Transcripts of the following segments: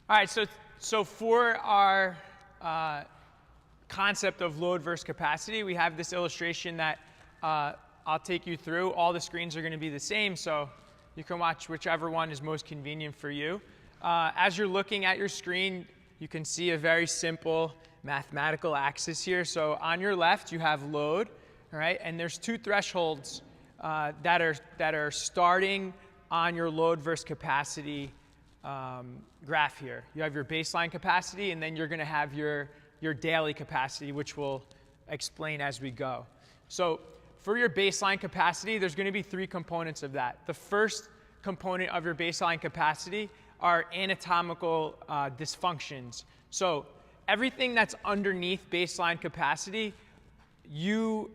All right, so for our concept of load versus capacity, we have this illustration that I'll take you through. All the screens are going to be the same, so you can watch whichever one is most convenient for you. As you're looking at your screen, you can see a very simple mathematical axis here. So on your left, you have load, all right? And there's two thresholds that are starting on your load versus capacity graph here. You have your baseline capacity, and then you're going to have your daily capacity, which we'll explain as we go. So for your baseline capacity, there's going to be three components of that. The first component of your baseline capacity are anatomical dysfunctions. So everything that's underneath baseline capacity, you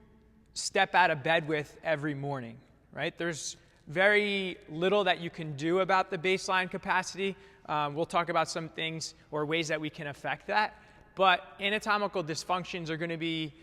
step out of bed with every morning, right? There's very little that you can do about the baseline capacity. We'll talk about some things or ways that we can affect that. But anatomical dysfunctions are going to be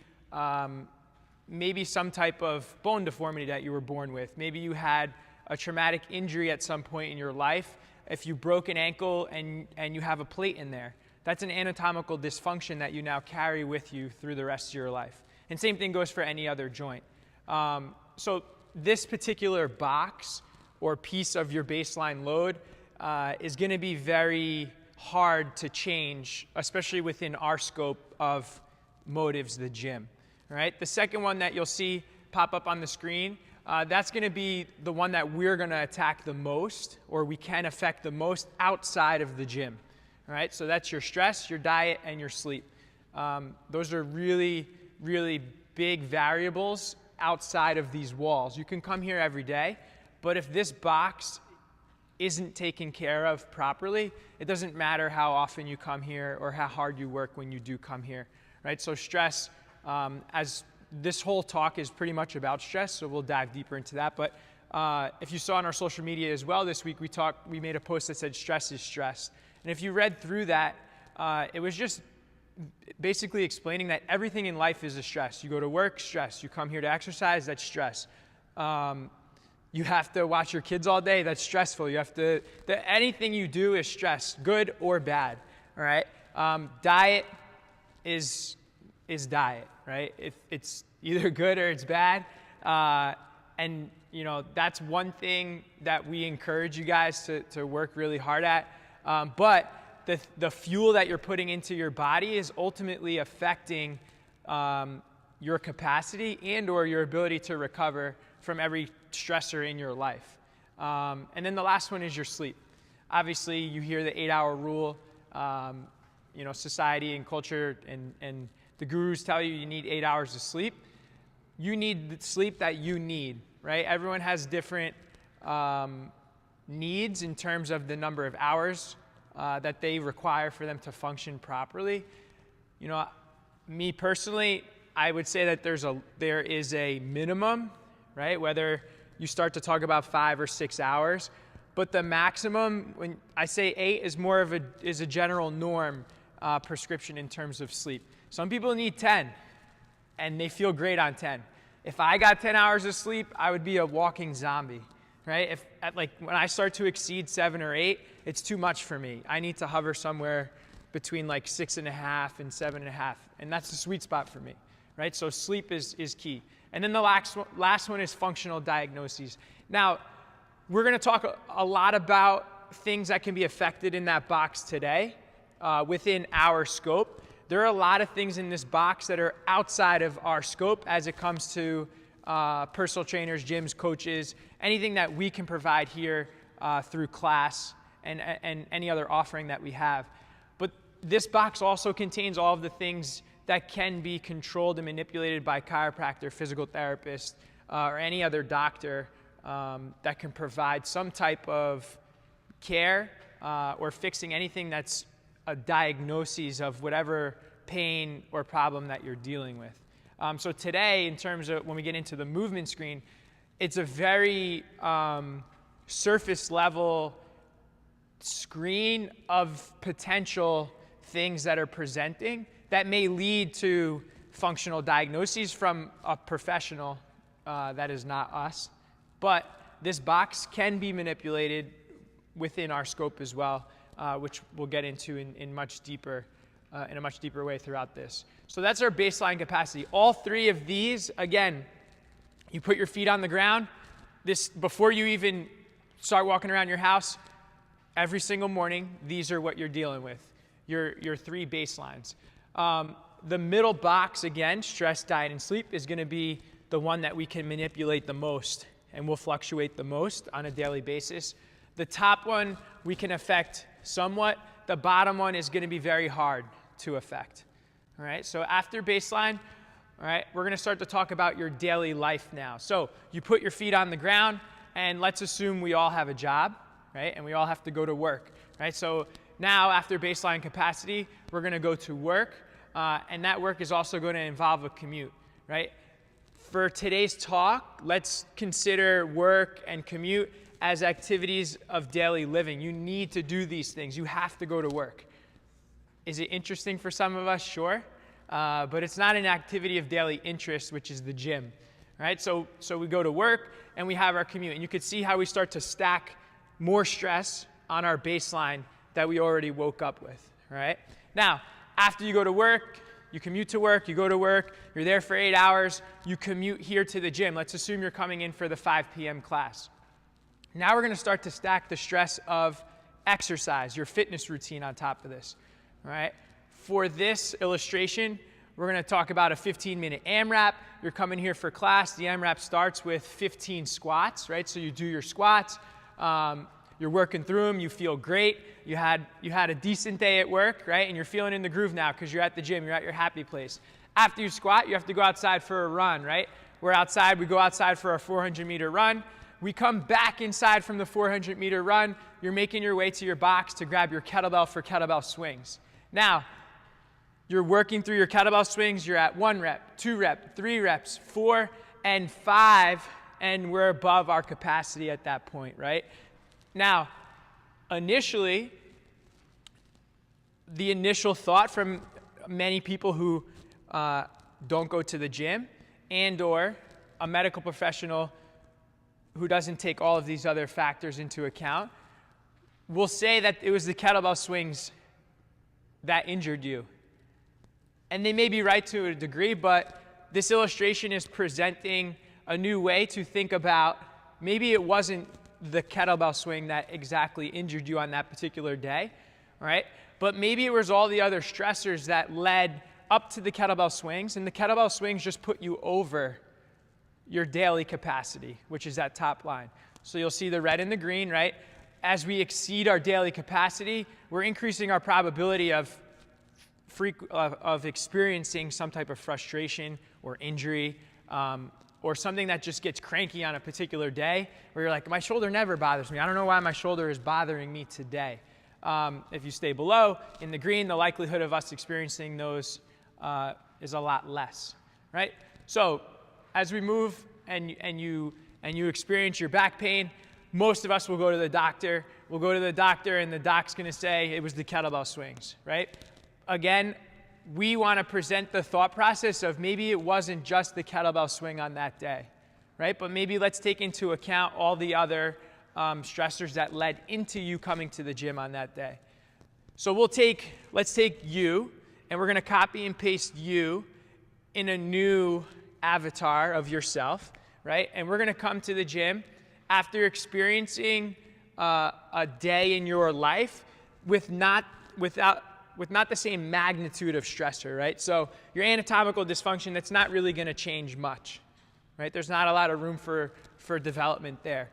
maybe some type of bone deformity that you were born with. Maybe you had a traumatic injury at some point in your life. If you broke an ankle and you have a plate in there, that's an anatomical dysfunction that you now carry with you through the rest of your life. And same thing goes for any other joint. So this particular box or piece of your baseline load is going to be very hard to change, especially within our scope of Motives, the gym. All right? The second one that you'll see pop up on the screen, that's going to be the one that we're going to attack the most, or we can affect the most outside of the gym. All right? So that's your stress, your diet, and your sleep. Those are really, really big variables outside of these walls. You can come here every day, but if this box isn't taken care of properly, it doesn't matter how often you come here or how hard you work when you do come here, right? So stress, as this whole talk is pretty much about stress, so we'll dive deeper into that. But if you saw on our social media as well this week, we made a post that said stress is stress. And if you read through that, it was just basically explaining that everything in life is a stress. You go to work, stress. You come here to exercise, that's stress. You have to watch your kids all day, that's stressful. You have to, anything you do is stress, good or bad, all right? Diet is diet, right? If it's either good or it's bad. And you know, that's one thing that we encourage you guys to work really hard at. But the fuel that you're putting into your body is ultimately affecting your capacity and or your ability to recover from every stressor in your life. And then the last one is your sleep. Obviously, you hear the 8-hour rule. You know, society and culture and the gurus tell you you need 8 hours of sleep. You need the sleep that you need, right? Everyone has different needs in terms of the number of hours that they require for them to function properly. You know, me personally, I would say that there is a minimum, right? Whether you start to talk about 5 or 6 hours, but the maximum, when I say 8, is more of a general norm prescription in terms of sleep. Some people need 10, and they feel great on 10. If I got 10 hours of sleep, I would be a walking zombie, right? When I start to exceed 7 or 8, it's too much for me. I need to hover somewhere between like 6.5 and 7.5, and that's the sweet spot for me, right? So sleep is key. And then the last one is functional diagnoses. Now, we're going to talk a lot about things that can be affected in that box today within our scope. There are a lot of things in this box that are outside of our scope as it comes to personal trainers, gyms, coaches, anything that we can provide here through class and any other offering that we have. But this box also contains all of the things that can be controlled and manipulated by chiropractor, physical therapist, or any other doctor that can provide some type of care or fixing anything that's a diagnosis of whatever pain or problem that you're dealing with. So today, in terms of when we get into the movement screen, it's a very surface level screen of potential things that are presenting that may lead to functional diagnoses from a professional that is not us. But this box can be manipulated within our scope as well which we'll get into in a much deeper way throughout this. So that's our baseline capacity. All three of these, again, you put your feet on the ground. This, before you even start walking around your house, every single morning, these are what you're dealing with, your three baselines. The middle box, again, stress, diet, and sleep, is going to be the one that we can manipulate the most and will fluctuate the most on a daily basis. The top one we can affect somewhat. The bottom one is going to be very hard to affect. All right, so after baseline, all right, we're going to start to talk about your daily life now. So you put your feet on the ground, and let's assume we all have a job, right, and we all have to go to work, right? So now after baseline capacity, we're going to go to work, and that work is also going to involve a commute, right? For today's talk, let's consider work and commute as activities of daily living. You need to do these things. You have to go to work. Is it interesting for some of us? Sure. But it's not an activity of daily interest, which is the gym, right? So we go to work and we have our commute. And you can see how we start to stack more stress on our baseline that we already woke up with, right? Now, after you go to work, you commute to work, you go to work, you're there for 8 hours, you commute here to the gym. Let's assume you're coming in for the 5 p.m. class. Now we're going to start to stack the stress of exercise, your fitness routine on top of this, right? For this illustration, we're going to talk about a 15-minute AMRAP. You're coming here for class. The AMRAP starts with 15 squats, right? So you do your squats. You're working through them. You feel great. You had a decent day at work, right? And you're feeling in the groove now because you're at the gym. You're at your happy place. After you squat, you have to go outside for a run, right? We're outside. We go outside for a 400-meter run. We come back inside from the 400-meter run. You're making your way to your box to grab your kettlebell for kettlebell swings. Now, you're working through your kettlebell swings. You're at 1 rep, 2 rep, 3 reps, 4, and 5, and we're above our capacity at that point, right? Now, initially, the initial thought from many people who don't go to the gym and or a medical professional who doesn't take all of these other factors into account will say that it was the kettlebell swings that injured you. And they may be right to a degree, but this illustration is presenting a new way to think about maybe it wasn't the kettlebell swing that exactly injured you on that particular day, right? But maybe it was all the other stressors that led up to the kettlebell swings, and the kettlebell swings just put you over your daily capacity, which is that top line. So you'll see the red and the green, right? As we exceed our daily capacity, we're increasing our probability of experiencing some type of frustration or injury, or something that just gets cranky on a particular day where you're like, my shoulder never bothers me. I don't know why my shoulder is bothering me today. If you stay below in the green, the likelihood of us experiencing those is a lot less, right? So as we move and you experience your back pain, most of us will go to the doctor. We'll go to the doctor and the doc's going to say it was the kettlebell swings, right? Again, we want to present the thought process of maybe it wasn't just the kettlebell swing on that day, right? But maybe let's take into account all the other stressors that led into you coming to the gym on that day. So let's take you, and we're going to copy and paste you in a new avatar of yourself, right? And we're going to come to the gym after experiencing a day in your life with not the same magnitude of stressor, right? So your anatomical dysfunction, that's not really going to change much, right? There's not a lot of room for development there.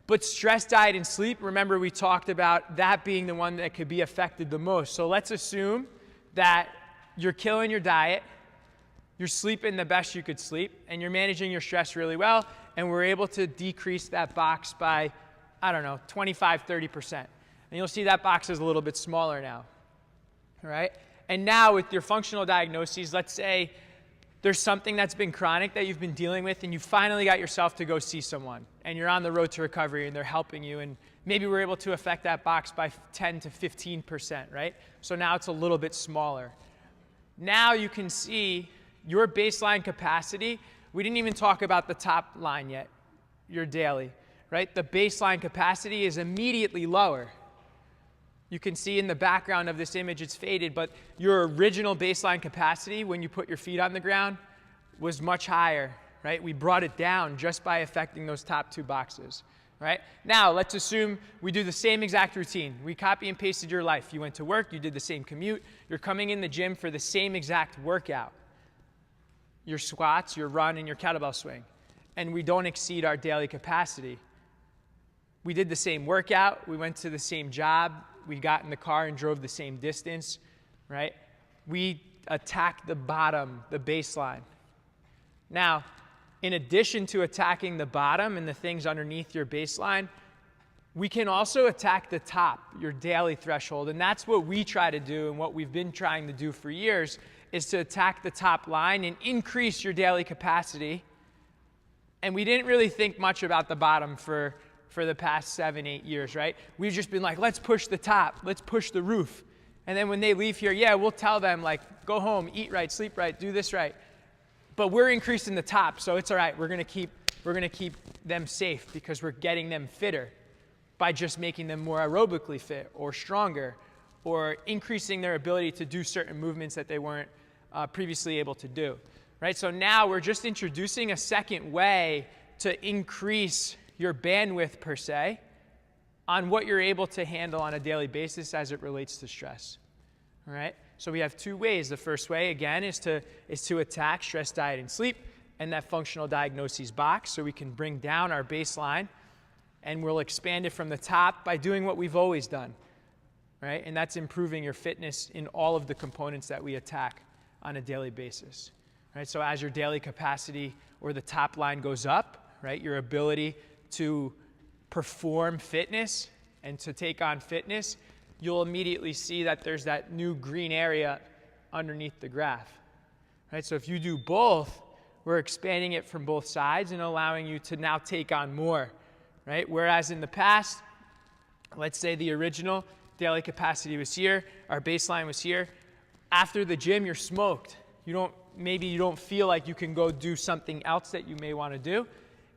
But stress, diet, and sleep, remember we talked about that being the one that could be affected the most. So let's assume that you're killing your diet, you're sleeping the best you could sleep, and you're managing your stress really well, and we're able to decrease that box by, 25, 30%. And you'll see that box is a little bit smaller now. All right? And now with your functional diagnoses, let's say there's something that's been chronic that you've been dealing with, and you finally got yourself to go see someone, and you're on the road to recovery, and they're helping you, and maybe we're able to affect that box by 10 to 15%, right? So now it's a little bit smaller. Now you can see your baseline capacity. We didn't even talk about the top line yet, your daily, right? The baseline capacity is immediately lower. You can see in the background of this image, it's faded, but your original baseline capacity when you put your feet on the ground was much higher, right? We brought it down just by affecting those top 2 boxes, right? Now, let's assume we do the same exact routine. We copy and pasted your life. You went to work, you did the same commute, you're coming in the gym for the same exact workout. Your squats, your run, and your kettlebell swing. And we don't exceed our daily capacity. We did the same workout, we went to the same job, we got in the car and drove the same distance, right? We attacked the bottom, the baseline. Now, in addition to attacking the bottom and the things underneath your baseline, we can also attack the top, your daily threshold. And that's what we try to do and what we've been trying to do for years is to attack the top line and increase your daily capacity. And we didn't really think much about the bottom for the past 7-8 years, right? We've just been like, let's push the top, let's push the roof. And then when they leave here, yeah, we'll tell them like, go home, eat right, sleep right, do this right. But we're increasing the top, so it's all right. We're gonna keep them safe because we're getting them fitter by just making them more aerobically fit or stronger or increasing their ability to do certain movements that they weren't previously able to do, right? So now we're just introducing a second way to increase your bandwidth per se on what you're able to handle on a daily basis as it relates to stress, all right? So we have 2 ways. The first way, again, is to attack stress, diet, and sleep and that functional diagnoses box so we can bring down our baseline and we'll expand it from the top by doing what we've always done, right? And that's improving your fitness in all of the components that we attack on a daily basis, right? So as your daily capacity or the top line goes up, right, your ability to perform fitness and to take on fitness, you'll immediately see that there's that new green area underneath the graph, right? So if you do both, we're expanding it from both sides and allowing you to now take on more, right? Whereas in the past, let's say the original daily capacity was here, our baseline was here. After the gym, you're smoked. Maybe you don't feel like you can go do something else that you may want to do.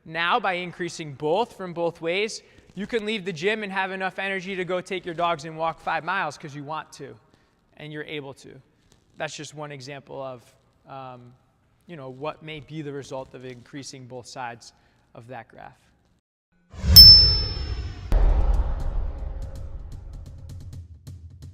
Now, by increasing both from both ways, you can leave the gym and have enough energy to go take your dogs and walk 5 miles because you want to, and you're able to. That's just one example of what may be the result of increasing both sides of that graph.